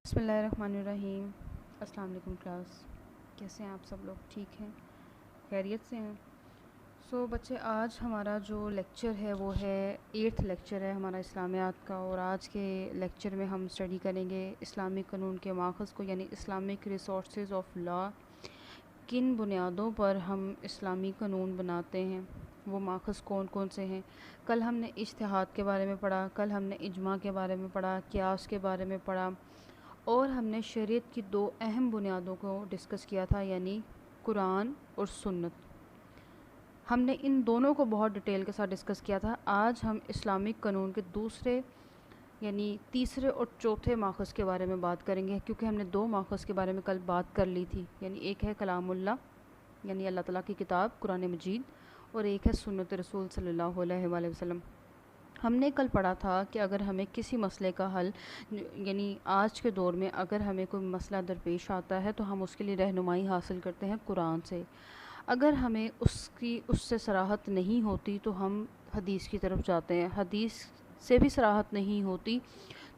بسم اللہ الرحمن الرحیم۔ السلام علیکم کلاس، کیسے ہیں آپ سب لوگ؟ ٹھیک ہیں، خیریت سے ہیں؟ بچے، آج ہمارا جو لیکچر ہے وہ ہے 8th لیکچر ہے ہمارا اسلامیات کا، اور آج کے لیکچر میں ہم اسٹڈی کریں گے اسلامی قانون کے ماخذ کو، یعنی اسلامک ریسورسز آف لا۔ کن بنیادوں پر ہم اسلامی قانون بناتے ہیں، وہ ماخذ کون کون سے ہیں؟ کل ہم نے اجتہاد کے بارے میں پڑھا، کل ہم نے اجماع کے بارے میں پڑھا، قیاس کے بارے میں پڑھا، اور ہم نے شریعت کی 2 اہم بنیادوں کو ڈسکس کیا تھا، یعنی قرآن اور سنت۔ ہم نے ان دونوں کو بہت ڈیٹیل کے ساتھ ڈسکس کیا تھا۔ آج ہم اسلامک قانون کے دوسرے یعنی تیسرے اور چوتھے ماخذ کے بارے میں بات کریں گے، کیونکہ ہم نے 2 ماخذ کے بارے میں کل بات کر لی تھی، یعنی ایک ہے کلام اللہ یعنی اللہ تعالیٰ کی کتاب قرآن مجید، اور ایک ہے سنت رسول صلی اللہ علیہ وآلہ وسلم۔ ہم نے کل پڑھا تھا کہ اگر ہمیں کسی مسئلے کا حل، یعنی آج کے دور میں اگر ہمیں کوئی مسئلہ درپیش آتا ہے تو ہم اس کے لیے رہنمائی حاصل کرتے ہیں قرآن سے۔ اگر ہمیں اس سے صراحت نہیں ہوتی تو ہم حدیث کی طرف جاتے ہیں، حدیث سے بھی صراحت نہیں ہوتی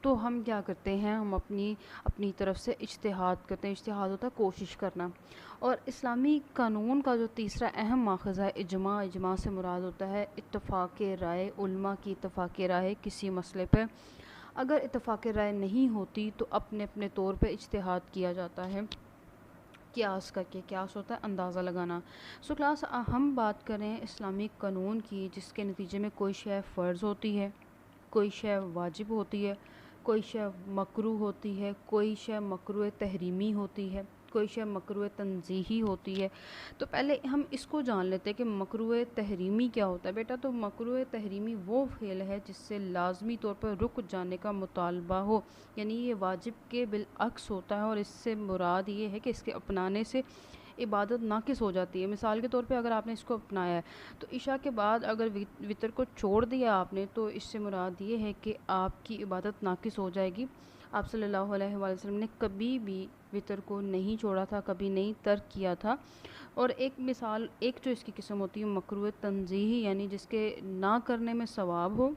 تو ہم کیا کرتے ہیں، ہم اپنی طرف سے اجتہاد کرتے ہیں۔ اجتہاد ہوتا ہے کوشش کرنا۔ اور اسلامی قانون کا جو تیسرا اہم ماخذ ہے اجماع، اجماع سے مراد ہوتا ہے اتفاق رائے، علماء کی اتفاق رائے کسی مسئلے پہ۔ اگر اتفاق رائے نہیں ہوتی تو اپنے اپنے طور پہ اجتہاد کیا جاتا ہے قیاس کر کے۔ قیاس ہوتا ہے اندازہ لگانا۔ کلاس، ہم بات کریں اسلامی قانون کی جس کے نتیجے میں کوئی شے فرض ہوتی ہے، کوئی شے واجب ہوتی ہے، کوئی شے مکروہ ہوتی ہے، کوئی شے مکروہ تحریمی ہوتی ہے، کوئی شے مکروہ تنزیہی ہوتی ہے۔ تو پہلے ہم اس کو جان لیتے ہیں کہ مکروہ تحریمی کیا ہوتا ہے۔ بیٹا، تو مکروہ تحریمی وہ فعل ہے جس سے لازمی طور پر رک جانے کا مطالبہ ہو، یعنی یہ واجب کے بالعکس ہوتا ہے، اور اس سے مراد یہ ہے کہ اس کے اپنانے سے عبادت ناقص ہو جاتی ہے۔ مثال کے طور پہ اگر آپ نے اس کو اپنایا ہے تو عشاء کے بعد اگر وطر کو چھوڑ دیا آپ نے تو اس سے مراد یہ ہے کہ آپ کی عبادت ناقص ہو جائے گی۔ آپ صلی اللہ علیہ وآلہ وسلم نے کبھی بھی وطر کو نہیں چھوڑا تھا، کبھی نہیں ترک کیا تھا۔ اور ایک مثال، ایک جو اس کی قسم ہوتی ہے مکروہ تنزیہی، یعنی جس کے نہ کرنے میں ثواب ہو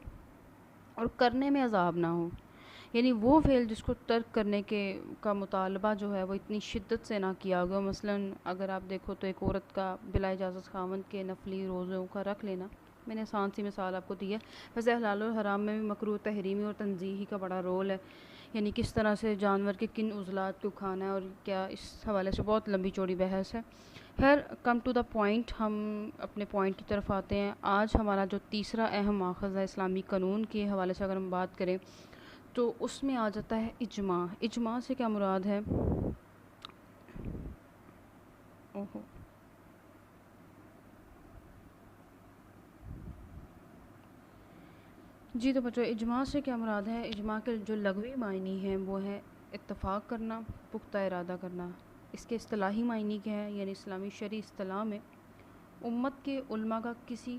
اور کرنے میں عذاب نہ ہو، یعنی وہ فعل جس کو ترک کرنے کا مطالبہ جو ہے وہ اتنی شدت سے نہ کیا گیا۔ مثلاً اگر آپ دیکھو تو ایک عورت کا بلا اجازت خاوند کے نفلی روزوں کا رکھ لینا، میں نے آسان سی مثال آپ کو دی ہے۔ ویسے حلال و حرام میں بھی مکروہ تحریمی اور تنزیہی کا بڑا رول ہے، یعنی کس طرح سے جانور کے کن عضلات کو کھانا ہے اور کیا، اس حوالے سے بہت لمبی چوڑی بحث ہے۔ خیر، کم ٹو دا پوائنٹ، ہم اپنے پوائنٹ کی طرف آتے ہیں۔ آج ہمارا جو تیسرا اہم ماخذ ہے اسلامی قانون کے حوالے سے اگر ہم بات کریں تو اس میں آ جاتا ہے اجماع۔ اجماع سے کیا مراد ہے؟ جی تو بچوں، اجماع سے کیا مراد ہے؟ اجماع کے جو لغوی معنی ہیں وہ ہے اتفاق کرنا، پختہ ارادہ کرنا۔ اس کے اصطلاحی معنی کیا ہے؟ یعنی اسلامی شرعی اصطلاح میں امت کے علماء کا کسی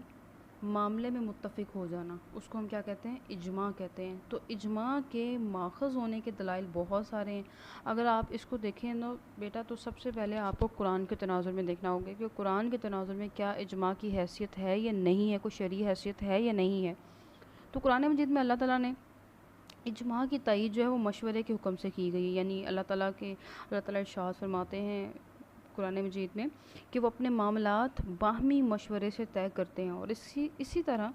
معاملے میں متفق ہو جانا، اس کو ہم کیا کہتے ہیں؟ اجماع کہتے ہیں۔ تو اجماع کے ماخذ ہونے کے دلائل بہت سارے ہیں۔ اگر آپ اس کو دیکھیں تو بیٹا، تو سب سے پہلے آپ کو قرآن کے تناظر میں دیکھنا ہوگا کہ قرآن کے تناظر میں کیا اجماع کی حیثیت ہے یا نہیں ہے، کوئی شرعی حیثیت ہے یا نہیں ہے۔ تو قرآن مجید میں اللہ تعالیٰ نے اجماع کی تائید جو ہے وہ مشورے کے حکم سے کی گئی، یعنی اللہ تعالیٰ ارشاد فرماتے ہیں قرآن مجید میں کہ وہ اپنے معاملات باہمی مشورے سے طے کرتے ہیں، اور اسی طرح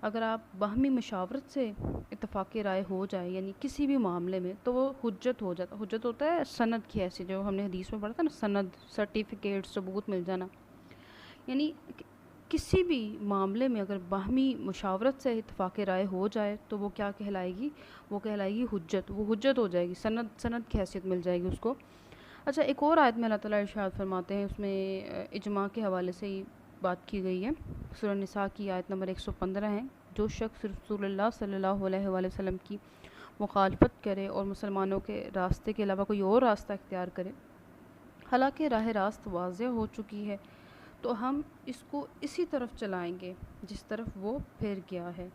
اگر آپ باہمی مشاورت سے اتفاق رائے ہو جائے یعنی کسی بھی معاملے میں تو وہ حجت ہو جاتا۔ حجت ہوتا ہے سند کی حیثیت، جو ہم نے حدیث میں پڑھا تھا نا، سند، سرٹیفکیٹ، ثبوت مل جانا، یعنی کسی بھی معاملے میں اگر باہمی مشاورت سے اتفاق رائے ہو جائے تو وہ کیا کہلائے گی؟ وہ کہلائے گی حجت، وہ حجت ہو جائے گی، سند کی حیثیت مل جائے گی اس کو۔ اچھا، ایک اور آیت میں اللہ تعالیٰ ارشاد فرماتے ہیں، اس میں اجماع کے حوالے سے ہی بات کی گئی ہے۔ سورہ نساء کی آیت نمبر 115 ہے، جو شخص رسول اللہ صلی اللہ علیہ وآلہ وسلم کی مخالفت کرے اور مسلمانوں کے راستے کے علاوہ کوئی اور راستہ اختیار کرے، حالانکہ راہ راست واضح ہو چکی ہے، تو ہم اس کو اسی طرف چلائیں گے جس طرف وہ پھر گیا ہے،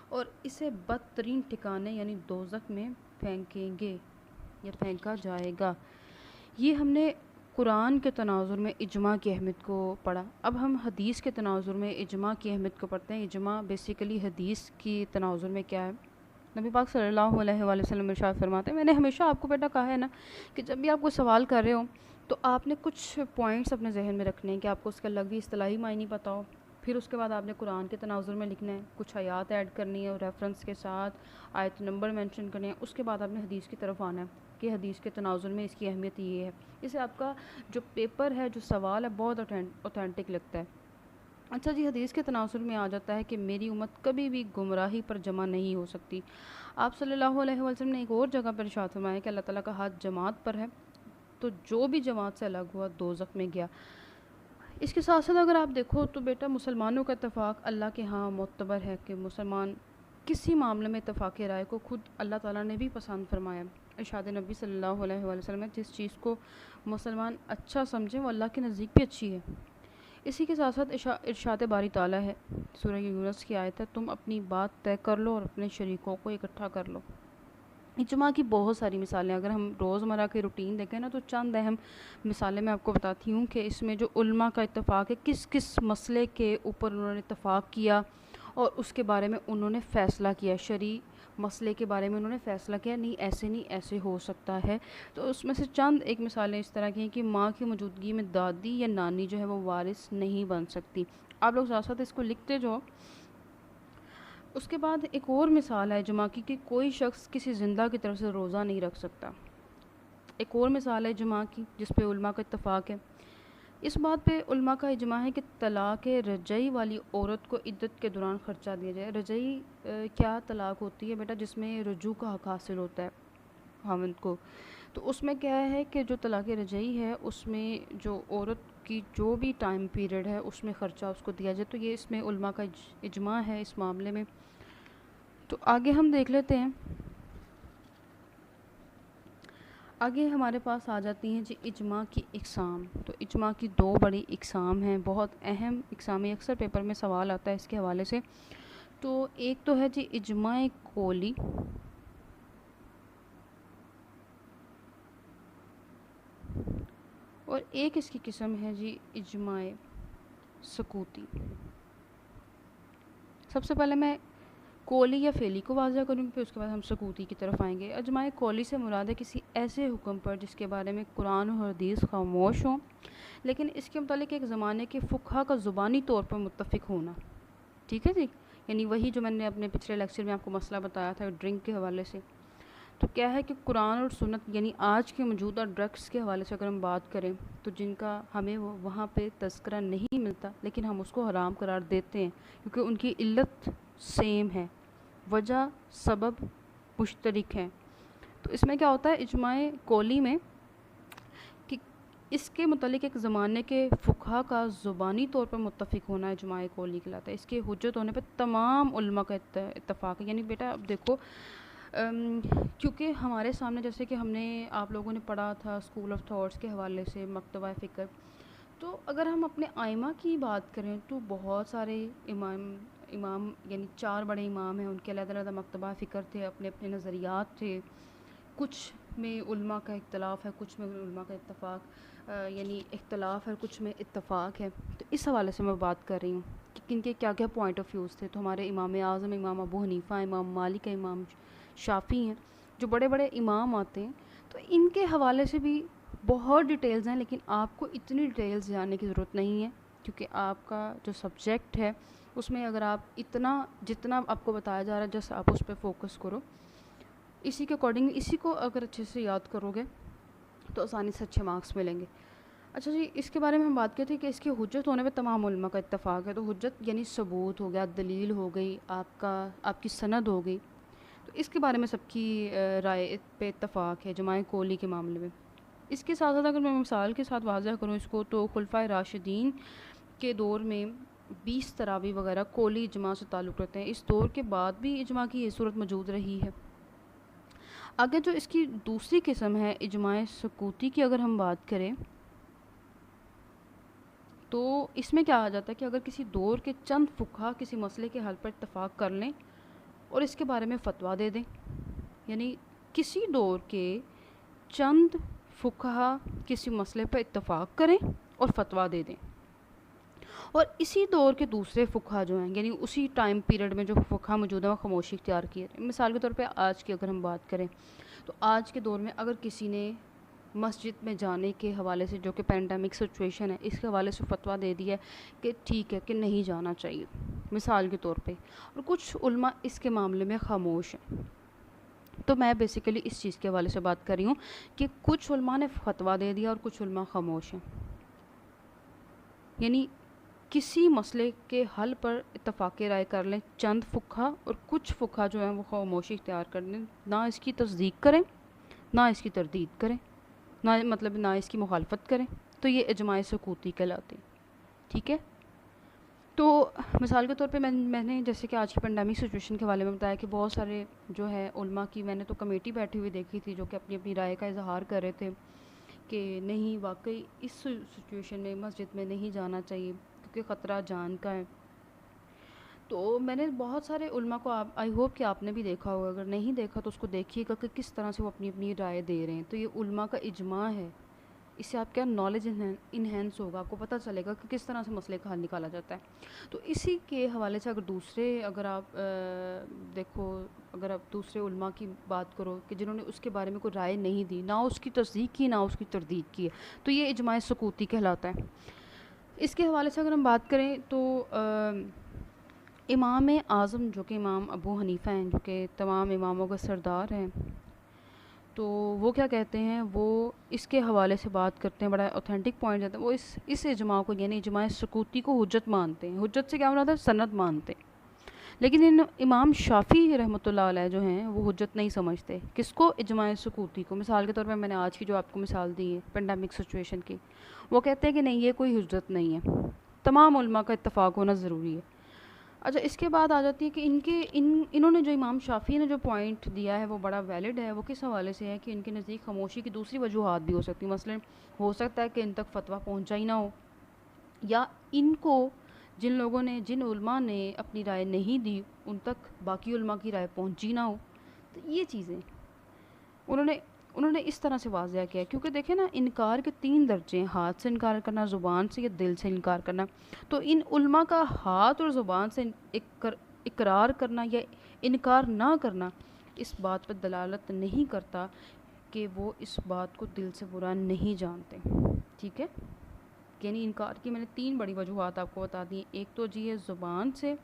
اور اسے بدترین ٹھکانے یعنی دوزخ میں پھینکیں گے یا پھینکا جائے گا۔ یہ ہم نے قرآن کے تناظر میں اجماع کی اہمیت کو پڑھا۔ اب ہم حدیث کے تناظر میں اجماع کی اہمیت کو پڑھتے ہیں۔ اجماع بیسیکلی حدیث کی تناظر میں کیا ہے؟ نبی پاک صلی اللہ علیہ وآلہ وسلم ارشاد فرماتے ہیں، میں نے ہمیشہ آپ کو بیٹا کہا ہے نا کہ جب بھی آپ کوئی سوال کر رہے ہو تو آپ نے کچھ پوائنٹس اپنے ذہن میں رکھنے ہیں کہ آپ کو اس کا لغوی اصطلاحی معنی پتہ ہو، پھر اس کے بعد آپ نے قرآن کے تناظر میں لکھنا ہے، کچھ آیات ایڈ کرنی ہے اور ریفرنس کے ساتھ آیت نمبر مینشن کرنے ہیں، اس کے بعد آپ نے حدیث کی طرف آنا ہے کہ حدیث کے تناظر میں اس کی اہمیت یہ ہے. اس سے آپ کا جو پیپر ہے، جو سوال ہے، بہت اوتھینٹک لگتا ہے. اچھا جی، حدیث کے تناظر میں آ جاتا ہے کہ میری امت کبھی بھی گمراہی پر جمع نہیں ہو سکتی. آپ صلی اللہ علیہ وسلم نے ایک اور جگہ پر ارشاد فرمایا کہ اللہ تعالیٰ کا ہاتھ جماعت پر ہے، تو جو بھی جماعت سے الگ ہوا دوزخ میں گیا. اس کے ساتھ ساتھ اگر آپ دیکھو تو بیٹا مسلمانوں کا اتفاق اللہ کے ہاں معتبر ہے کہ مسلمان کسی معاملے میں اتفاق رائے کو خود اللہ تعالیٰ نے بھی پسند فرمایا. ارشاد نبی صلی اللہ علیہ وآلہ وسلم جس چیز کو مسلمان اچھا سمجھیں وہ اللہ کے نزدیک بھی اچھی ہے. اسی کے ساتھ ساتھ ارشاد باری تعالیٰ ہے، سورہ یونس کی آیت ہے، تم اپنی بات طے کر لو اور اپنے شریکوں کو اکٹھا کر لو. اجماع کی بہت ساری مثالیں اگر ہم روزمرہ کے روٹین دیکھیں نا تو چند اہم مثالیں میں آپ کو بتاتی ہوں کہ اس میں جو علماء کا اتفاق ہے، کس کس مسئلے کے اوپر انہوں نے اتفاق کیا اور اس کے بارے میں انہوں نے فیصلہ کیا، شرعی مسئلے کے بارے میں انہوں نے فیصلہ کیا، نہیں ایسے ہو سکتا ہے. تو اس میں سے چند ایک مثالیں اس طرح کی ہیں کہ ماں کی موجودگی میں دادی یا نانی جو ہے وہ وارث نہیں بن سکتی. آپ لوگ ساتھ ساتھ اس کو لکھتے جو. اس کے بعد ایک اور مثال ہے اجماع کی کہ کوئی شخص کسی زندہ کی طرف سے روزہ نہیں رکھ سکتا. ایک اور مثال ہے اجماع کی جس پہ علماء کا اتفاق ہے. اس بات پہ علماء کا اجماع ہے کہ طلاق رجعی والی عورت کو عدت کے دوران خرچہ دیا جائے. رجعی کیا طلاق ہوتی ہے بیٹا؟ جس میں رجوع کا حق حاصل ہوتا ہے خاوند کو. تو اس میں کیا ہے کہ جو طلاق رجعی ہے اس میں جو عورت کی جو بھی ٹائم پیریڈ ہے اس میں خرچہ اس کو دیا جائے. تو یہ اس میں علماء کا اجماع ہے اس معاملے میں. تو آگے ہم دیکھ لیتے ہیں. آگے ہمارے پاس آ جاتی ہیں جی اجماع کی اقسام. تو اجماع کی دو بڑی اقسام ہیں، بہت اہم اقسام، اکثر پیپر میں سوال آتا ہے اس کے حوالے سے. تو ایک تو ہے جی اجماع قولی، اور ایک اس کی قسم ہے جی اجماع سکوتی. سب سے پہلے میں قولی یا فعلی کو واضح کروں گی، پھر اس کے بعد ہم سکوتی کی طرف آئیں گے. اجماع قولی سے مراد ہے کسی ایسے حکم پر جس کے بارے میں قرآن اور حدیث خاموش ہوں، لیکن اس کے متعلق ایک زمانے کے فقہا کا زبانی طور پر متفق ہونا. ٹھیک ہے جی، یعنی وہی جو میں نے اپنے پچھلے لیکچر میں آپ کو مسئلہ بتایا تھا ڈرنک کے حوالے سے. تو کیا ہے کہ قرآن اور سنت یعنی آج کے موجودہ ڈرگس کے حوالے سے اگر ہم بات کریں تو جن کا ہمیں وہاں پہ تذکرہ نہیں ملتا لیکن ہم اس کو حرام قرار دیتے ہیں کیونکہ ان کی علت سیم ہے، وجہ سبب مشترک ہیں. تو اس میں کیا ہوتا ہے اجماع قولی میں کہ اس کے متعلق ایک زمانے کے فقہا کا زبانی طور پر متفق ہونا اجماع قولی کہلاتا ہے. اس کے حجت ہونے پہ تمام علماء کا اتفاق ہے. یعنی بیٹا اب دیکھو کیونکہ ہمارے سامنے جیسے کہ ہم نے آپ لوگوں نے پڑھا تھا اسکول آف تھاٹس کے حوالے سے مکتبہ فکر، تو اگر ہم اپنے ائمہ کی بات کریں تو بہت سارے امام یعنی 4 بڑے امام ہیں، ان کے علیحدہ علیحدہ مکتبہ فکر تھے، اپنے اپنے نظریات تھے. کچھ میں علماء کا اختلاف ہے، کچھ میں علماء کا اتفاق یعنی اختلاف ہے، کچھ میں اتفاق ہے. تو اس حوالے سے میں بات کر رہی ہوں کہ کن کے کیا کیا پوائنٹ آف ویوز تھے. تو ہمارے امام اعظم امام ابو حنیفہ، امام مالک، امام شافعی ہیں، جو بڑے بڑے امام آتے ہیں. تو ان کے حوالے سے بھی بہت ڈیٹیلز ہیں، لیکن آپ کو اتنی ڈیٹیلز جاننے کی ضرورت نہیں ہے کیونکہ آپ کا جو سبجیکٹ ہے اس میں اگر آپ جتنا آپ کو بتایا جا رہا ہے جس آپ اس پہ فوکس کرو، اسی کے اکارڈنگ اسی کو اگر اچھے سے یاد کرو گے تو آسانی سے اچھے مارکس ملیں گے. اچھا جی، اس کے بارے میں ہم بات کرتے ہیں کہ اس کی حجت ہونے پہ تمام علماء کا اتفاق ہے. تو حجت یعنی ثبوت ہو گیا، دلیل ہو گئی، آپ کی سند ہو گئی. تو اس کے بارے میں سب کی رائے پہ اتفاق ہے اجماع قولی کے معاملے میں. اس کے ساتھ ساتھ اگر میں مثال کے ساتھ واضح کروں اس کو تو خلفائے راشدین کے دور میں 20 تراویح وغیرہ قولی اجماع سے تعلق رکھتے ہیں. اس دور کے بعد بھی اجماع کی یہ صورت موجود رہی ہے. آگے جو اس کی دوسری قسم ہے اجماع سکوتی کی اگر ہم بات کریں تو اس میں کیا آ جاتا ہے کہ اگر کسی دور کے چند فقہا کسی مسئلے کے حل پر اتفاق کر لیں اور اس کے بارے میں فتویٰ دے دیں، یعنی کسی دور کے چند فقہا کسی مسئلے پر اتفاق کریں اور فتویٰ دے دیں اور اسی دور کے دوسرے فقہا جو ہیں، یعنی اسی ٹائم پیریڈ میں جو فقہا موجود ہیں وہ خاموشی اختیار کی ہے۔ مثال کے طور پہ آج کی اگر ہم بات کریں تو آج کے دور میں اگر کسی نے مسجد میں جانے کے حوالے سے، جو کہ پینڈیمک سچویشن ہے، اس کے حوالے سے فتویٰ دے دیا ہے کہ ٹھیک ہے کہ نہیں جانا چاہیے مثال کے طور پہ، اور کچھ علماء اس کے معاملے میں خاموش ہیں، تو میں بیسیکلی اس چیز کے حوالے سے بات کر رہی ہوں کہ کچھ علماء نے فتویٰ دے دیا اور کچھ علماء خاموش ہیں، یعنی کسی مسئلے کے حل پر اتفاق رائے کر لیں چند فقہا، اور کچھ فقہا جو ہیں وہ خاموشی اختیار کر لیں، نہ اس کی تصدیق کریں نہ اس کی تردید کریں، نہ اس کی مخالفت کریں، تو یہ اجماع سکوتی کہلاتے ہیں۔ ٹھیک ہے، تو مثال کے طور پہ میں نے جیسے کہ آج کی پینڈیمک سچویشن کے بارے میں بتایا کہ بہت سارے جو ہے علماء کی میں نے تو کمیٹی بیٹھی ہوئی دیکھی تھی جو کہ اپنی اپنی رائے کا اظہار کر رہے تھے کہ نہیں، واقعی اس سچویشن میں مسجد میں نہیں جانا چاہیے کیونکہ خطرہ جان کا ہے۔ تو میں نے بہت سارے علماء کو، آئی ہوپ کہ آپ نے بھی دیکھا ہوگا، اگر نہیں دیکھا تو اس کو دیکھیے گا کہ کس طرح سے وہ اپنی اپنی رائے دے رہے ہیں، تو یہ علماء کا اجماع ہے، اس سے آپ کا نالج انہینس ہوگا، آپ کو پتہ چلے گا کہ کس طرح سے مسئلے کا حل نکالا جاتا ہے۔ تو اسی کے حوالے سے اگر آپ دیکھو، اگر آپ دوسرے علماء کی بات کرو کہ جنہوں نے اس کے بارے میں کوئی رائے نہیں دی، نہ اس کی تصدیق کی نہ اس کی تردید کی ہے، تو یہ اجماع سکوتی کہلاتا ہے۔ اس کے حوالے سے اگر ہم بات کریں تو امام اعظم جو کہ امام ابو حنیفہ ہیں، جو کہ تمام اماموں کا سردار ہیں، تو وہ کیا کہتے ہیں، وہ اس کے حوالے سے بات کرتے ہیں، بڑا اوتھینٹک پوائنٹ دیتے ہیں، وہ اس اجماع کو یعنی اجماع سکوتی کو حجت مانتے ہیں۔ حجت سے کیا مراد ہے؟ سند مانتے ہیں۔ لیکن امام شافعی رحمۃ اللہ علیہ جو ہیں وہ حجت نہیں سمجھتے، کس کو؟ اجماع سکوتی کو۔ مثال کے طور پہ میں نے آج کی جو آپ کو مثال دی ہے پینڈیمک سچویشن کی، وہ کہتے ہیں کہ نہیں، یہ کوئی حجت نہیں ہے، تمام علماء کا اتفاق ہونا ضروری ہے۔ اچھا، اس کے بعد آ جاتی ہے کہ انہوں نے جو امام شافعی نے جو پوائنٹ دیا ہے وہ بڑا ویلڈ ہے۔ وہ کس حوالے سے ہے کہ ان کے نزدیک خاموشی کی دوسری وجوہات بھی ہو سکتی ہیں، مثلا ہو سکتا ہے کہ ان تک فتویٰ پہنچا ہی نہ ہو، یا ان کو جن علماء نے اپنی رائے نہیں دی ان تک باقی علماء کی رائے پہنچی نہ ہو۔ تو یہ چیزیں انہوں نے اس طرح سے واضح کیا ہے، کیونکہ دیکھیں نا، انکار کے 3 درجے ہیں، ہاتھ سے انکار کرنا، زبان سے یا دل سے انکار کرنا۔ تو ان علماء کا ہاتھ اور زبان سے اقرار کرنا یا انکار نہ کرنا اس بات پر دلالت نہیں کرتا کہ وہ اس بات کو دل سے برا نہیں جانتے۔ ٹھیک ہے، یعنی انکار کی میں نے 3 بڑی وجوہات آپ کو بتا دی ہیں، ایک تو جی ہے زبان سے،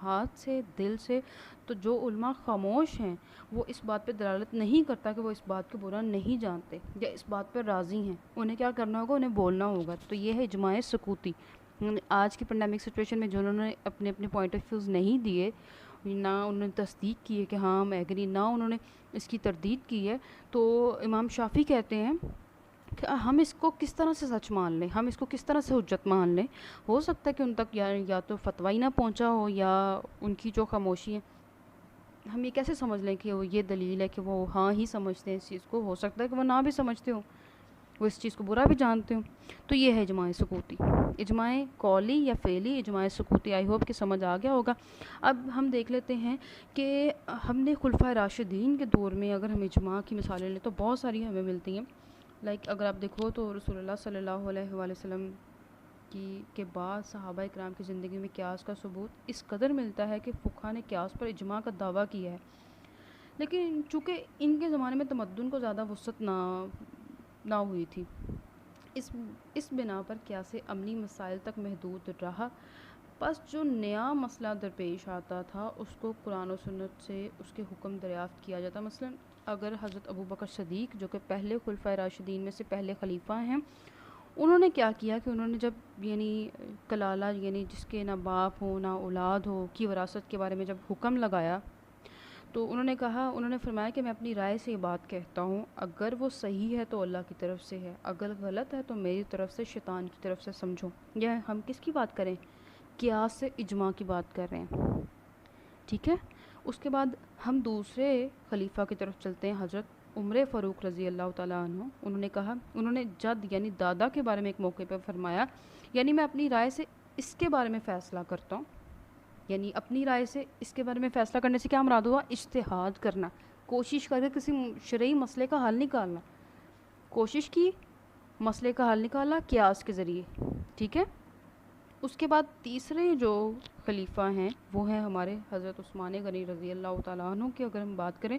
ہاتھ سے، دل سے۔ تو جو علماء خاموش ہیں وہ اس بات پہ دلالت نہیں کرتا کہ وہ اس بات کو برا نہیں جانتے یا اس بات پر راضی ہیں، انہیں کیا کرنا ہوگا؟ انہیں بولنا ہوگا۔ تو یہ ہے اجماع سکوتی۔ آج کی پینڈیمک سچویشن میں جنہوں نے اپنے پوائنٹ آف ویوز نہیں دیے، نہ انہوں نے تصدیق کی ہے کہ ہاں ہم ایگری، نہ انہوں نے اس کی تردید کی ہے، تو امام شافعی کہتے ہیں کہ ہم اس کو کس طرح سے سچ مان لیں، ہم اس کو کس طرح سے حجت مان لیں؟ ہو سکتا ہے کہ ان تک یا تو فتویٰ ہی نہ پہنچا ہو، یا ان کی جو خاموشی ہے، ہم یہ کیسے سمجھ لیں کہ وہ یہ دلیل ہے کہ وہ ہاں ہی سمجھتے ہیں اس چیز کو؟ ہو سکتا ہے کہ وہ نہ بھی سمجھتے ہوں، وہ اس چیز کو برا بھی جانتے ہوں۔ تو یہ ہے اجماع سکوتی، اجماع قولی یا فعلی، اجماع سکوتی۔ آئی ہوپ کہ سمجھ آ گیا ہوگا۔ اب ہم دیکھ لیتے ہیں کہ ہم نے خلفائے راشدین کے دور میں اگر ہم اجماع کی مثالیں لیں تو بہت ساری ہمیں ملتی ہیں۔ اگر آپ دیکھو تو رسول اللہ صلی اللہ علیہ وآلہ وسلم کے بعد صحابہ اکرام کی زندگی میں قیاس کا ثبوت اس قدر ملتا ہے کہ فقہا نے قیاس پر اجماع کا دعویٰ کیا ہے، لیکن چونکہ ان کے زمانے میں تمدن کو زیادہ وسعت نہ ہوئی تھی، اس بنا پر قیاس عملی مسائل تک محدود رہا۔ پس جو نیا مسئلہ درپیش آتا تھا اس کو قرآن و سنت سے اس کے حکم دریافت کیا جاتا۔ مثلا اگر حضرت ابوبکر صدیق جو کہ پہلے خلفائے راشدین میں سے پہلے خلیفہ ہیں، انہوں نے کیا کیا کہ انہوں نے جب کلالہ یعنی جس کے نہ باپ ہو نہ اولاد ہو کی وراثت کے بارے میں جب حکم لگایا، تو انہوں نے فرمایا کہ میں اپنی رائے سے یہ بات کہتا ہوں، اگر وہ صحیح ہے تو اللہ کی طرف سے ہے، اگر غلط ہے تو میری طرف سے، شیطان کی طرف سے سمجھو۔ یہ ہم کس کی بات کریں؟ قیاس سے اجماع کی بات کر رہے ہیں۔ ٹھیک ہے، اس کے بعد ہم دوسرے خلیفہ کی طرف چلتے ہیں، حضرت عمر فاروق رضی اللہ تعالیٰ عنہ۔ انہوں نے جد یعنی دادا کے بارے میں ایک موقع پہ فرمایا، یعنی میں اپنی رائے سے اس کے بارے میں فیصلہ کرتا ہوں، یعنی اپنی رائے سے اس کے بارے میں فیصلہ کرنے سے کیا مراد ہوا؟ اجتہاد کرنا، کوشش کر کے کسی شرعی مسئلے کا حل نکالنا، کوشش کی مسئلے کا حل نکالا قیاس کے ذریعے۔ ٹھیک ہے، اس کے بعد تیسرے جو خلیفہ ہیں وہ ہیں ہمارے حضرت عثمان غنی رضی اللہ تعالیٰ عنہ کی. اگر ہم بات کریں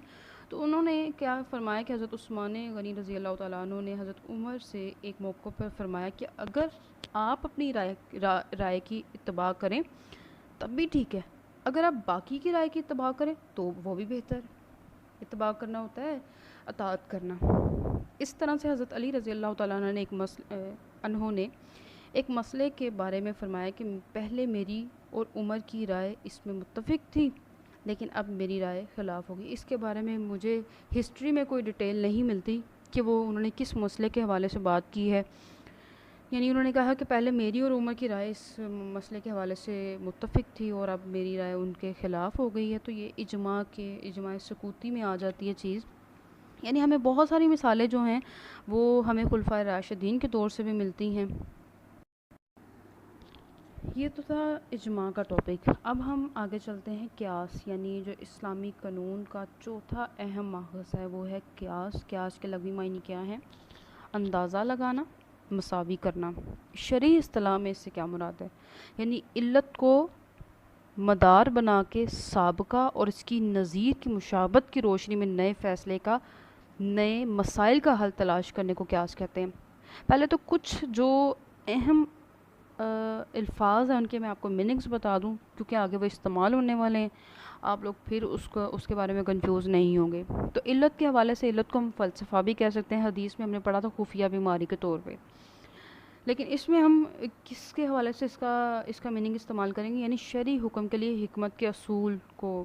تو انہوں نے کیا فرمایا کہ حضرت عثمان غنی رضی اللہ تعالیٰ عنہ نے حضرت عمر سے ایک موقع پر فرمایا کہ اگر آپ اپنی رائے کی اتباع کریں تب بھی ٹھیک ہے، اگر آپ باقی کی رائے کی اتباع کریں تو وہ بھی بہتر ہے. اتباع کرنا ہوتا ہے اطاعت کرنا. اس طرح سے حضرت علی رضی اللہ تعالیٰ عنہ نے ایک مسئلے کے بارے میں فرمایا کہ پہلے میری اور عمر کی رائے اس میں متفق تھی لیکن اب میری رائے خلاف ہوگی. اس کے بارے میں مجھے ہسٹری میں کوئی ڈیٹیل نہیں ملتی کہ وہ انہوں نے کس مسئلے کے حوالے سے بات کی ہے. یعنی انہوں نے کہا کہ پہلے میری اور عمر کی رائے اس مسئلے کے حوالے سے متفق تھی اور اب میری رائے ان کے خلاف ہو گئی ہے. تو یہ اجماع سکوتی میں آ جاتی ہے چیز. یعنی ہمیں بہت ساری مثالیں جو ہیں وہ ہمیں خلفائے راشدین کے دور سے بھی ملتی ہیں. یہ تو تھا اجماع کا ٹاپک. اب ہم آگے چلتے ہیں قیاس، یعنی جو اسلامی قانون کا چوتھا اہم ماخذ ہے وہ ہے قیاس. قیاس کے لغوی معنی کیا ہیں؟ اندازہ لگانا، مساوی کرنا. شرعی اصطلاح میں اس سے کیا مراد ہے؟ یعنی علت کو مدار بنا کے سابقہ اور اس کی نظیر کی مشابہت کی روشنی میں نئے مسائل کا حل تلاش کرنے کو قیاس کہتے ہیں. پہلے تو کچھ جو اہم الفاظ ہیں ان کے میں آپ کو میننگز بتا دوں کیونکہ آگے وہ استعمال ہونے والے ہیں، آپ لوگ پھر اس کے بارے میں کنفیوز نہیں ہوں گے. تو علت کے حوالے سے علت کو ہم فلسفہ بھی کہہ سکتے ہیں. حدیث میں ہم نے پڑھا تھا خفیہ بیماری کے طور پہ، لیکن اس میں ہم کس کے حوالے سے اس کا میننگ استعمال کریں گے؟ یعنی شرعی حکم کے لیے حکمت کے اصول کو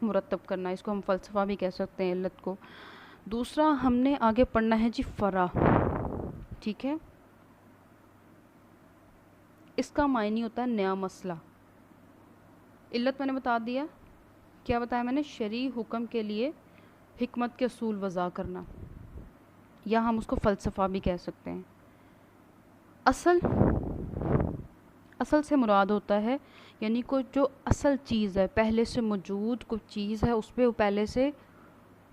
مرتب کرنا، اس کو ہم فلسفہ بھی کہہ سکتے ہیں علت کو. دوسرا ہم نے آگے پڑھنا ہے جی فرع. ٹھیک ہے، اس کا معنی ہوتا ہے نیا مسئلہ. علت میں نے بتا دیا، کیا بتایا میں نے؟ شرعی حکم کے لیے حکمت کے اصول وضع کرنا، یا ہم اس کو فلسفہ بھی کہہ سکتے ہیں. اصل سے مراد ہوتا ہے یعنی کوئی جو اصل چیز ہے، پہلے سے موجود کوئی چیز ہے، اس پہ پہلے سے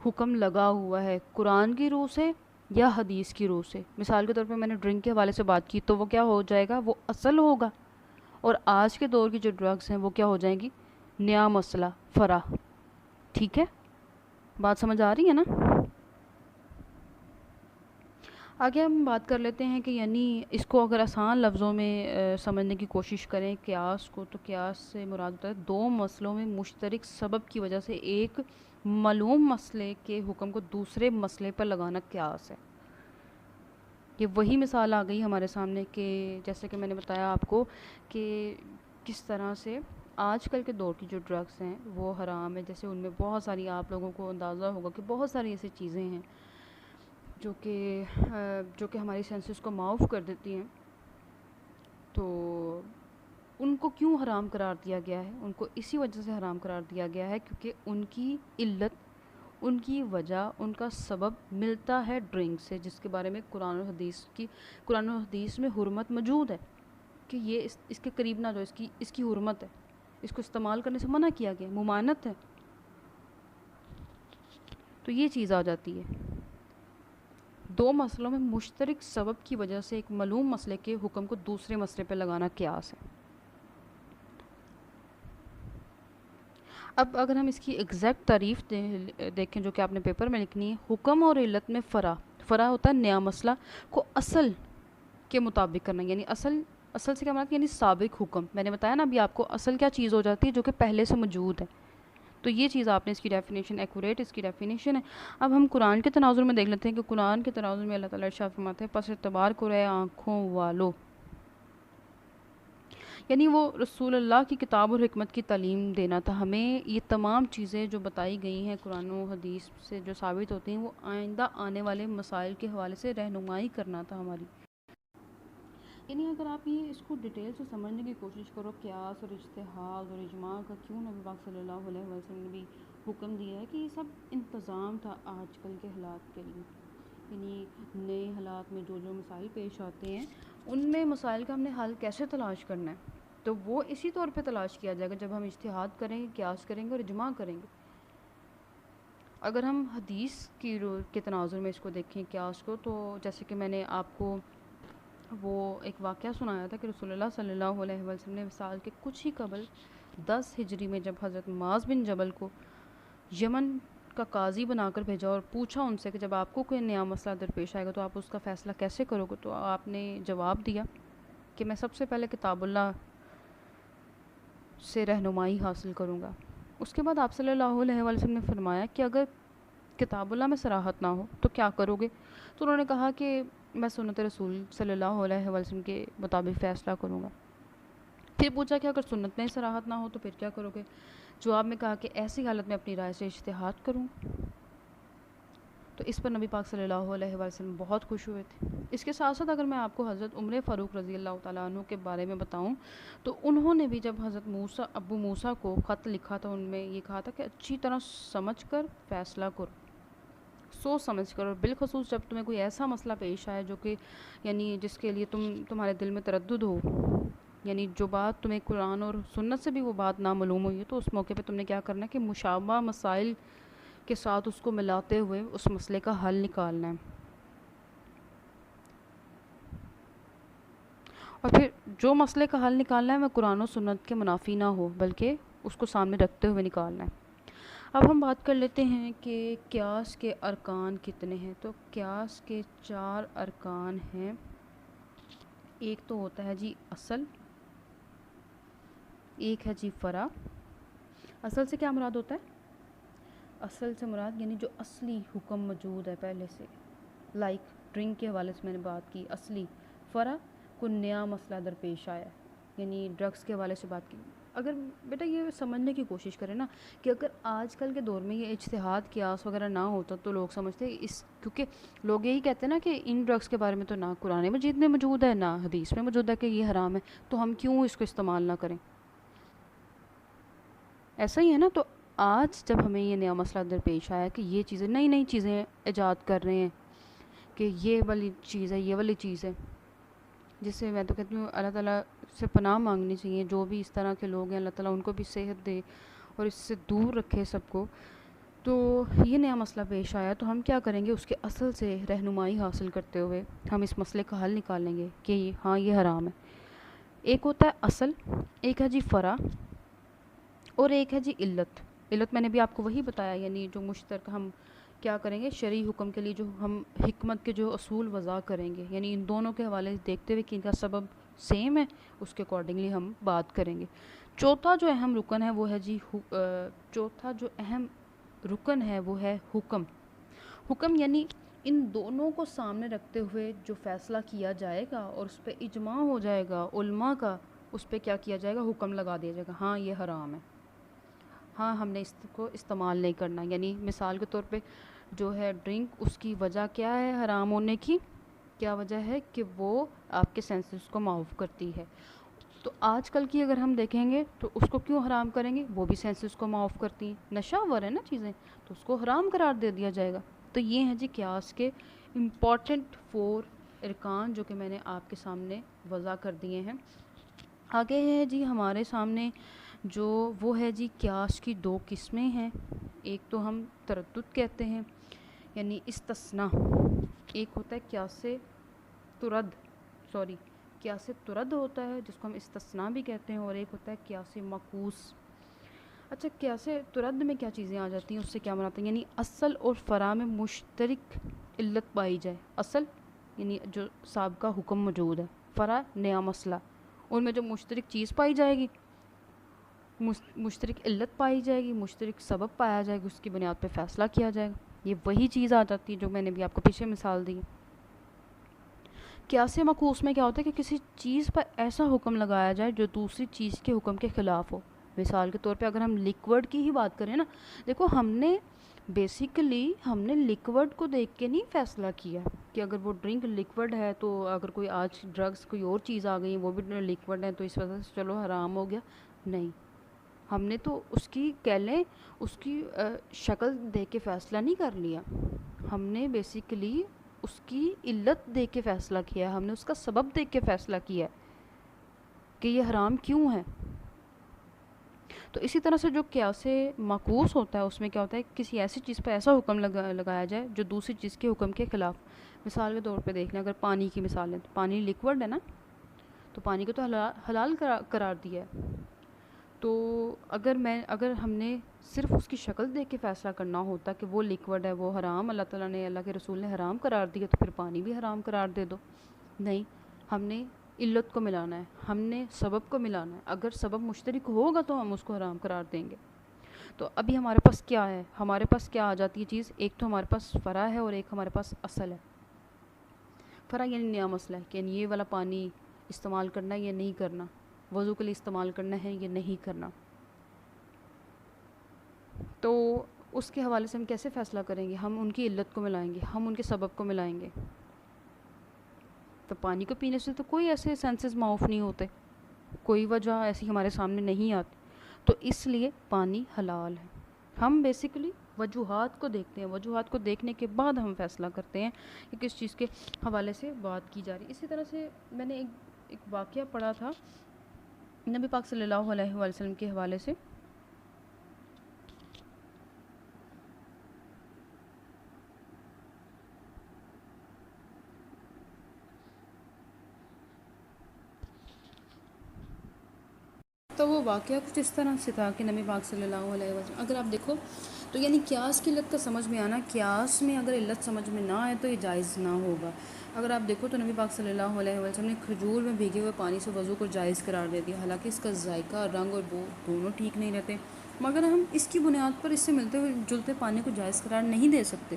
حکم لگا ہوا ہے قرآن کی روح سے یا حدیث کی روح سے. مثال کے طور پہ میں نے ڈرنک کے حوالے سے بات کی تو وہ کیا ہو جائے گا؟ وہ اصل ہوگا. اور آج کے دور کی جو ڈرگز ہیں وہ کیا ہو جائیں گی؟ نیا مسئلہ، فرع. ٹھیک ہے، بات سمجھ آ رہی ہے نا؟ آگے ہم بات کر لیتے ہیں کہ یعنی اس کو اگر آسان لفظوں میں سمجھنے کی کوشش کریں قیاس کو، تو قیاس سے مراد ہوتا ہے دو مسئلوں میں مشترک سبب کی وجہ سے ایک معلوم مسئلے کے حکم کو دوسرے مسئلے پر لگانا قیاس ہے. یہ وہی مثال آ گئی ہمارے سامنے کہ جیسے کہ میں نے بتایا آپ کو کہ کس طرح سے آج کل کے دور کی جو ڈرگس ہیں وہ حرام ہے. جیسے ان میں بہت ساری، آپ لوگوں کو اندازہ ہوگا کہ بہت ساری ایسی چیزیں ہیں جو کہ ہماری سینسز کو معاف کر دیتی ہیں. تو ان کو کیوں حرام قرار دیا گیا ہے؟ ان کو اسی وجہ سے حرام قرار دیا گیا ہے کیونکہ ان کی علت، ان کی وجہ، ان کا سبب ملتا ہے ڈرنک سے، جس کے بارے میں قرآن و حدیث میں حرمت موجود ہے کہ یہ اس کے قریب نہ جو، اس کی حرمت ہے، اس کو استعمال کرنے سے منع کیا گیا، ممانعت ہے. تو یہ چیز آ جاتی ہے. دو مسئلوں میں مشترک سبب کی وجہ سے ایک معلوم مسئلے کے حکم کو دوسرے مسئلے پہ لگانا قیاس ہے. اب اگر ہم اس کی ایگزیکٹ تعریف دیکھیں جو کہ آپ نے پیپر میں لکھنی ہے، حکم اور علت میں فرع ہوتا ہے نیا مسئلہ کو اصل کے مطابق کرنا. یعنی اصل سے کیا مراد؟ یعنی سابق حکم. میں نے بتایا نا ابھی آپ کو اصل کیا چیز ہو جاتی ہے؟ جو کہ پہلے سے موجود ہے. تو یہ چیز آپ نے اس کی ڈیفینیشن ایکوریٹ اس کی ڈیفینیشن ہے. اب ہم قرآن کے تناظر میں دیکھ لیتے ہیں کہ قرآن کے تناظر میں اللہ تعالیٰ ارشاد فرماتے ہیں پس اعتبار کو رہے آنکھوں والو. یعنی وہ رسول اللہ کی کتاب اور حکمت کی تعلیم دینا تھا ہمیں. یہ تمام چیزیں جو بتائی گئی ہیں قرآن و حدیث سے جو ثابت ہوتی ہیں وہ آئندہ آنے والے مسائل کے حوالے سے رہنمائی کرنا تھا ہماری. یعنی اگر آپ یہ اس کو ڈیٹیل سے سمجھنے کی کوشش کرو قیاس اور اجتہاد اور اجماع کا کیوں نبی پاک صلی اللہ علیہ وسلم نے بھی حکم دیا ہے کہ یہ سب انتظام تھا آج کل کے حالات کے لیے. یعنی نئے حالات میں جو مسائل پیش آتے ہیں ان میں مسائل کا ہم نے حل کیسے تلاش کرنا ہے، تو وہ اسی طور پہ تلاش کیا جائے گا جب ہم اجتہاد کریں گے، قیاس کریں گے اور اجماع کریں گے. اگر ہم حدیث کے تناظر میں اس کو دیکھیں قیاس کو، تو جیسے کہ میں نے آپ کو وہ ایک واقعہ سنایا تھا کہ رسول اللہ صلی اللہ علیہ وسلم نے وصال کے کچھ ہی قبل 10 ہجری میں جب حضرت معاذ بن جبل کو یمن کا قاضی بنا کر بھیجا اور پوچھا ان سے کہ جب آپ کو کوئی نیا مسئلہ درپیش آئے گا تو آپ اس کا فیصلہ کیسے کرو گے، تو آپ نے جواب دیا کہ میں سب سے پہلے کتاب اللہ سے رہنمائی حاصل کروں گا۔ اس کے بعد آپ صلی اللہ علیہ وسلم نے فرمایا کہ اگر کتاب اللہ میں صراحت نہ ہو تو کیا کرو گے؟ تو انہوں نے کہا کہ میں سنت رسول صلی اللہ علیہ وسلم کے مطابق فیصلہ کروں گا۔ پھر پوچھا کہ اگر سنت میں صراحت نہ ہو تو پھر کیا کرو گے؟ جواب میں کہا کہ ایسی حالت میں اپنی رائے سے اجتہاد کروں۔ تو اس پر نبی پاک صلی اللہ علیہ وسلم بہت خوش ہوئے تھے۔ اس کے ساتھ ساتھ اگر میں آپ کو حضرت عمر فاروق رضی اللہ تعالیٰ عنہ کے بارے میں بتاؤں تو انہوں نے بھی جب حضرت ابو موسیٰ کو خط لکھا تھا، ان میں یہ کہا تھا کہ اچھی طرح سمجھ کر فیصلہ کرو، سوچ سمجھ کر، اور بالخصوص جب تمہیں کوئی ایسا مسئلہ پیش آئے جو کہ یعنی جس کے لیے تمہارے دل میں تردد ہو، یعنی جو بات تمہیں قرآن اور سنت سے بھی وہ بات نامعلوم ہوئی ہے، تو اس موقع پہ تم نے کیا کرنا ہے کہ مشابہ مسائل کے ساتھ اس کو ملاتے ہوئے اس مسئلے کا حل نکالنا ہے۔ اور پھر جو مسئلے کا حل نکالنا ہے وہ قرآن و سنت کے منافی نہ ہو بلکہ اس کو سامنے رکھتے ہوئے نکالنا ہے۔ اب ہم بات کر لیتے ہیں کہ قیاس کے ارکان کتنے ہیں۔ تو قیاس کے 4 ارکان ہیں۔ ایک تو ہوتا ہے جی اصل، ایک ہے جی فرع۔ اصل سے کیا مراد ہوتا ہے؟ اصل سے مراد یعنی جو اصلی حکم موجود ہے پہلے سے، لائک ڈرنک کے حوالے سے میں نے بات کی اصلی۔ فرع کوئی نیا مسئلہ درپیش آیا، یعنی ڈرگس کے حوالے سے بات کی۔ اگر بیٹا یہ سمجھنے کی کوشش کریں نا کہ اگر آج کل کے دور میں یہ اجتہاد قیاس وغیرہ نہ ہوتا تو لوگ سمجھتے کیونکہ لوگ یہی کہتے ہیں نا کہ ان ڈرگس کے بارے میں تو نہ قرآن مجید میں موجود ہے نہ حدیث میں موجود ہے کہ یہ حرام ہے، تو ہم کیوں اس کو استعمال نہ کریں؟ ایسا ہی ہے نا۔ تو آج جب ہمیں یہ نیا مسئلہ درپیش آیا کہ یہ چیزیں نئی چیزیں ایجاد کر رہے ہیں کہ یہ والی چیز ہے، یہ والی چیز ہے، جس سے میں تو کہتی ہوں اللہ تعالیٰ سے پناہ مانگنی چاہیے۔ جو بھی اس طرح کے لوگ ہیں اللہ تعالیٰ ان کو بھی صحت دے اور اس سے دور رکھے سب کو۔ تو یہ نیا مسئلہ پیش آیا تو ہم کیا کریں گے؟ اس کے اصل سے رہنمائی حاصل کرتے ہوئے ہم اس مسئلے کا حل نکالیں گے کہ ہاں یہ حرام ہے۔ ایک ہوتا ہے اصل، ایک ہے جی فرع، اور ایک ہے جی علت۔ علت میں نے بھی آپ کو وہی بتایا، یعنی جو مشترک ہم کیا کریں گے شرعی حکم کے لیے جو ہم حکمت کے جو اصول وضع کریں گے، یعنی ان دونوں کے حوالے سے دیکھتے ہوئے کہ ان کا سبب سیم ہے، اس کے اکارڈنگلی ہم بات کریں گے۔ چوتھا جو اہم رکن ہے وہ ہے جی وہ ہے حکم۔ حکم یعنی ان دونوں کو سامنے رکھتے ہوئے جو فیصلہ کیا جائے گا اور اس پہ اجماع ہو جائے گا علماء کا، اس پہ کیا کیا جائے گا؟ حکم لگا دیا جائے گا، ہاں یہ حرام ہے، ہاں ہم نے اس کو استعمال نہیں کرنا۔ یعنی مثال کے طور پہ جو ہے ڈرنک، اس کی وجہ کیا ہے حرام ہونے کی؟ کیا وجہ ہے کہ وہ آپ کے سینسز کو معاف کرتی ہے۔ تو آج کل کی اگر ہم دیکھیں گے تو اس کو کیوں حرام کریں گے؟ وہ بھی سینسز کو معاف کرتی ہیں، نشہ ور ہے نا چیزیں، تو اس کو حرام قرار دے دیا جائے گا۔ تو یہ ہیں جی قیاس کے امپورٹنٹ 4 ارکان جو کہ میں نے آپ کے سامنے وضع کر دیے ہیں۔ آگے ہے جی ہمارے سامنے جو وہ ہے جی قیاس کی 2 قسمیں ہیں۔ ایک تو ہم تردد کہتے ہیں یعنی استثناء، ایک ہوتا ہے قیاس ترد ہوتا ہے جس کو ہم استثناء بھی کہتے ہیں، اور ایک ہوتا ہے قیاس معکوس۔ اچھا قیاس ترد میں کیا چیزیں آ جاتی ہیں، اس سے کیا مناتے ہیں؟ یعنی اصل اور فرع میں مشترک علت پائی جائے۔ اصل یعنی جو سابقہ حکم موجود ہے، فرع نیا مسئلہ، ان میں جو مشترک چیز پائی جائے گی، مشترک علت پائی جائے گی، مشترک سبب پایا جائے گا، اس کی بنیاد پہ فیصلہ کیا جائے گا۔ یہ وہی چیز آ جاتی ہے جو میں نے بھی آپ کو پیچھے مثال دی۔ قیاس معکوس میں کیا ہوتا ہے کہ کسی چیز پر ایسا حکم لگایا جائے جو دوسری چیز کے حکم کے خلاف ہو۔ مثال کے طور پہ اگر ہم لیکوڈ کی ہی بات کریں نا، دیکھو ہم نے لیکوڈ کو دیکھ کے نہیں فیصلہ کیا کہ اگر وہ ڈرنک لیکوڈ ہے تو اگر کوئی آج ڈرگس کوئی اور چیز آ گئی وہ بھی لیکوڈ ہے تو اس وجہ سے چلو حرام ہو گیا، نہیں۔ ہم نے تو اس کی شکل دیکھ کے فیصلہ نہیں کر لیا، ہم نے بیسیکلی اس کی علت دیکھ کے فیصلہ کیا، ہم نے اس کا سبب دیکھ کے فیصلہ کیا کہ یہ حرام کیوں ہے۔ تو اسی طرح سے جو قیاس معکوس ہوتا ہے اس میں کیا ہوتا ہے، کسی ایسی چیز پر ایسا حکم لگایا جائے جو دوسری چیز کے حکم کے خلاف. مثال کے طور پہ دیکھ لیں، اگر پانی کی مثال لیں تو پانی لیکوڈ ہے نا، تو پانی کو تو حلال قرار دیا ہے. تو اگر ہم نے صرف اس کی شکل دیکھ کے فیصلہ کرنا ہوتا کہ وہ لیکوڈ ہے، وہ حرام، اللہ تعالیٰ نے، اللہ کے رسول نے حرام قرار دیا، تو پھر پانی بھی حرام قرار دے دو. نہیں، ہم نے علت کو ملانا ہے، ہم نے سبب کو ملانا ہے. اگر سبب مشترک ہوگا تو ہم اس کو حرام قرار دیں گے. تو ابھی ہمارے پاس کیا ہے، ہمارے پاس کیا آ جاتی ہے چیز، ایک تو ہمارے پاس فرع ہے اور ایک ہمارے پاس اصل ہے. فرع یعنی نیا مسئلہ ہے کہ یہ والا پانی استعمال کرنا ہے یا نہیں کرنا، وضو کے لیے استعمال کرنا ہے یا نہیں کرنا. تو اس کے حوالے سے ہم کیسے فیصلہ کریں گے؟ ہم ان کی علت کو ملائیں گے، ہم ان کے سبب کو ملائیں گے. تو پانی کو پینے سے تو کوئی ایسے سینسز معاف نہیں ہوتے، کوئی وجہ ایسی ہمارے سامنے نہیں آتی، تو اس لیے پانی حلال ہے. ہم بیسیکلی وجوہات کو دیکھتے ہیں، وجوہات کو دیکھنے کے بعد ہم فیصلہ کرتے ہیں کہ کس چیز کے حوالے سے بات کی جا رہی. اسی طرح سے میں نے ایک واقعہ پڑھا تھا نبی پاک صلی اللہ علیہ وسلم کے حوالے سے. تو وہ واقعہ کچھ اس طرح سے تھا کہ نبی پاک صلی اللہ علیہ وسلم، اگر آپ دیکھو تو یعنی قیاس کی علت کا سمجھ میں آنا، قیاس میں اگر علت سمجھ میں نہ آئے تو یہ جائز نہ ہوگا. اگر آپ دیکھو تو نبی پاک صلی اللہ علیہ وسلم نے کھجور میں بھیگے ہوئے پانی سے وضو کو جائز قرار دے دیا، حالانکہ اس کا ذائقہ، رنگ اور بو دونوں ٹھیک نہیں رہتے، مگر ہم اس کی بنیاد پر اس سے ملتے ہوئے جلتے پانی کو جائز قرار نہیں دے سکتے.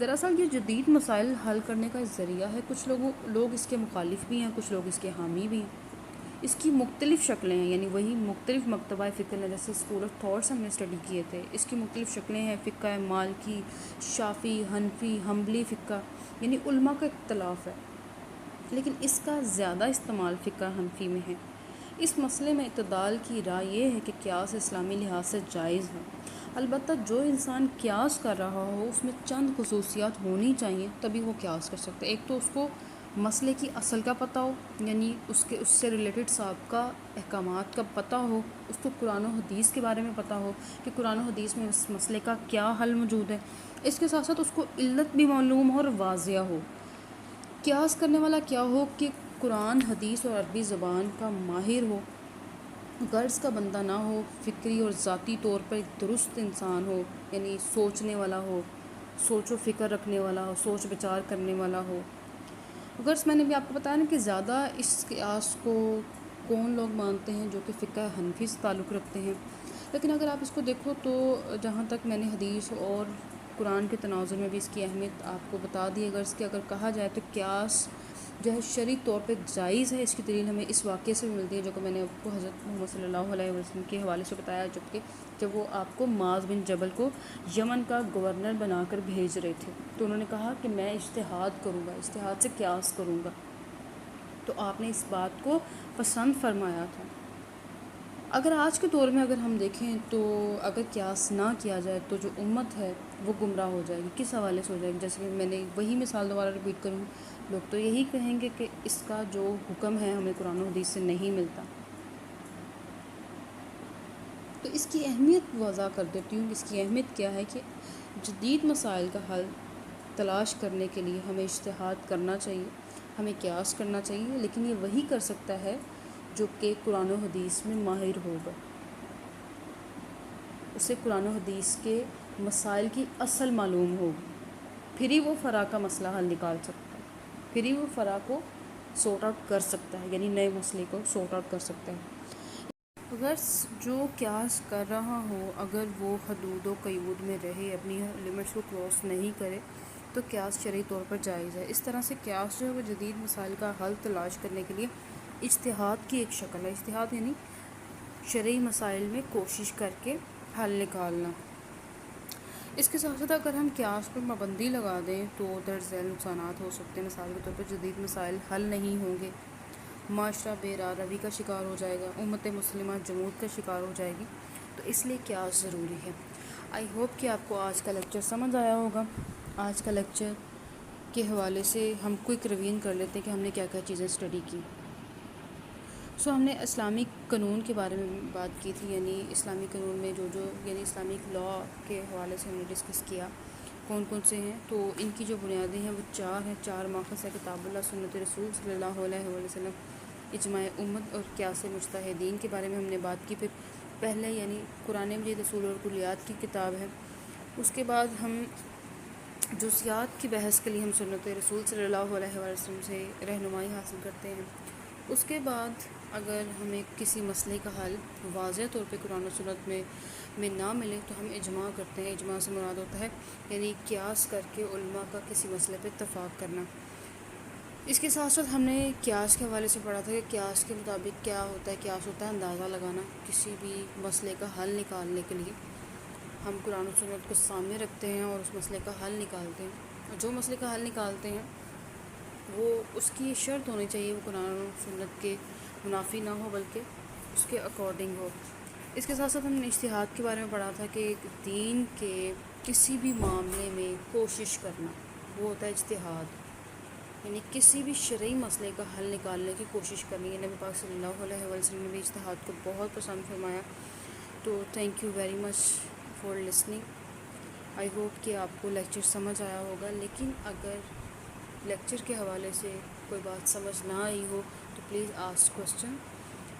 دراصل یہ جدید مسائل حل کرنے کا ذریعہ ہے. کچھ لوگ اس کے مخالف بھی ہیں، کچھ لوگ اس کے حامی بھی ہیں. اس کی مختلف شکلیں ہیں، یعنی وہی مختلف مکتبہ فکر نے جیسے اسکول آف تھاٹس ہم نے اسٹڈی کیے تھے، اس کی مختلف شکلیں ہیں. فقہ مالکی، شافعی، حنفی، حنبلی فقہ، یعنی علماء کا اختلاف ہے، لیکن اس کا زیادہ استعمال فقہ حنفی میں ہے. اس مسئلے میں اعتدال کی رائے یہ ہے کہ قیاس اسلامی لحاظ سے جائز ہے، البتہ جو انسان قیاس کر رہا ہو اس میں چند خصوصیات ہونی چاہیے تبھی وہ قیاس کر سکتا ہے. ایک تو اس کو مسئلے کی اصل کا پتہ ہو، یعنی اس سے ریلیٹڈ سابقہ احکامات کا پتہ ہو، اس کو قرآن و حدیث کے بارے میں پتہ ہو کہ قرآن و حدیث میں اس مسئلے کا کیا حل موجود ہے. اس کے ساتھ ساتھ اس کو علت بھی معلوم ہو اور واضح ہو. قیاس کرنے والا کیا ہو کہ قرآن، حدیث اور عربی زبان کا ماہر ہو، غرض کا بندہ نہ ہو، فکری اور ذاتی طور پر ایک درست انسان ہو، یعنی سوچنے والا ہو، سوچ و فکر رکھنے والا ہو، سوچ بچار کرنے والا ہو. غرض میں نے بھی آپ کو بتایا نا کہ زیادہ اس قیاس کو کون لوگ مانتے ہیں جو کہ فقہ حنفی سے تعلق رکھتے ہیں. لیکن اگر آپ اس کو دیکھو تو جہاں تک میں نے حدیث اور قرآن کے تناظر میں بھی اس کی اہمیت آپ کو بتا دی ہے. غرض کہ اگر کہا جائے تو قیاس جو ہے شرعی طور پہ جائز ہے. اس کی دلیل ہمیں اس واقعے سے بھی ملتی ہے جو کہ میں نے آپ کو حضرت محمد صلی اللہ علیہ وسلم کے حوالے سے بتایا، جب وہ آپ کو معاذ بن جبل کو یمن کا گورنر بنا کر بھیج رہے تھے، تو انہوں نے کہا کہ میں اجتہاد کروں گا، اجتہاد سے قیاس کروں گا. تو آپ نے اس بات کو پسند فرمایا تھا. اگر آج کے دور میں اگر ہم دیکھیں تو اگر قیاس نہ کیا جائے تو جو امت ہے وہ گمراہ ہو جائے گی. کس حوالے سے ہو جائے گی؟ جیسے کہ میں نے وہی مثال دوبارہ ریپیٹ کروں، لوگ تو یہی کہیں گے کہ اس کا جو حکم ہے ہمیں قرآن و حدیث سے نہیں ملتا. تو اس کی اہمیت وضع کر دیتی ہوں. اس کی اہمیت کیا ہے کہ جدید مسائل کا حل تلاش کرنے کے لیے ہمیں اجتہاد کرنا چاہیے، ہمیں قیاس کرنا چاہیے، لیکن یہ وہی کر سکتا ہے جو کہ قرآن و حدیث میں ماہر ہوگا. اسے قرآن و حدیث کے مسائل کی اصل معلوم ہوگی، پھر ہی وہ فرع کا مسئلہ حل نکال سکتا ہے، پھر ہی وہ فرع کو سورٹ آؤٹ کر سکتا ہے، یعنی نئے مسئلے کو سورٹ آؤٹ کر سکتا ہے. اگر جو قیاس کر رہا ہو اگر وہ حدود و قیود میں رہے، اپنی لمٹس کو کراس نہیں کرے، تو قیاس شرعی طور پر جائز ہے. اس طرح سے قیاس جو ہے وہ جدید مسائل کا حل تلاش کرنے کے لیے اجتہاد کی ایک شکل ہے. اجتہاد یعنی شرعی مسائل میں کوشش کر کے حل نکالنا. اس کے ساتھ ساتھ اگر ہم قیاس پر پابندی لگا دیں تو درج ذیل نقصانات ہو سکتے ہیں. مثال کے طور پر جدید مسائل حل نہیں ہوں گے، معاشرہ بے راہ روی کا شکار ہو جائے گا، امت مسلمہ جمود کا شکار ہو جائے گی. تو اس لیے قیاس ضروری ہے. آئی ہوپ کہ آپ کو آج کا لیکچر سمجھ آیا ہوگا. آج کا لیکچر کے حوالے سے ہم کوئک ریویژن کر لیتے ہیں کہ ہم نے کیا کیا چیزیں اسٹڈی کی. سو ہم نے اسلامی قانون کے بارے میں بات کی تھی، یعنی اسلامی قانون میں جو یعنی اسلامک لا کے حوالے سے ہم نے ڈسکس کیا کون کون سے ہیں. تو ان کی جو بنیادیں ہیں وہ 4 ہیں. 4 ماخذ ہے: کتاب اللہ، سنت رسول صلی اللہ علیہ وسلم، اجماع امت اور قیاس مجتہدین کے بارے میں ہم نے بات کی. پھر پہلے یعنی قرآن مجید، اصول اور کلیات کی کتاب ہے. اس کے بعد ہم جزیات کی بحث کے لیے ہم سنت رسول صلی اللہ علیہ وسلم سے رہنمائی حاصل کرتے ہیں. اس کے بعد اگر ہمیں کسی مسئلے کا حل واضح طور پہ قرآن و سنت میں نہ ملے تو ہم اجماع کرتے ہیں. اجماع سے مراد ہوتا ہے یعنی قیاس کر کے علماء کا کسی مسئلے پہ اتفاق کرنا. اس کے ساتھ ساتھ ہم نے قیاس کے حوالے سے پڑھا تھا کہ قیاس کے مطابق کیا ہوتا ہے. قیاس ہوتا ہے اندازہ لگانا کسی بھی مسئلے کا حل نکالنے کے لیے. ہم قرآن و سنت کو سامنے رکھتے ہیں اور اس مسئلے کا حل نکالتے ہیں. اور جو مسئلے کا حل نکالتے ہیں وہ اس کی شرط ہونی چاہیے وہ قرآن و سنت کے منافی نہ ہو بلکہ اس کے اکارڈنگ ہو. اس کے ساتھ ساتھ ہم نے اجتہاد کے بارے میں پڑھا تھا کہ دین کے کسی بھی معاملے میں کوشش کرنا وہ ہوتا ہے اجتہاد، یعنی کسی بھی شرعی مسئلے کا حل نکالنے کی کوشش کرنی ہے. نبی پاک صلی اللہ علیہ وسلم نے بھی اجتہاد کو بہت پسند فرمایا. تو thank you very much for listening. I hope کہ آپ کو لیکچر سمجھ آیا ہوگا. لیکن اگر لیکچر کے حوالے سے کوئی بات سمجھ نہ آئی ہو تو please ask question.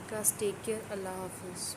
Class take care. اللہ حافظ.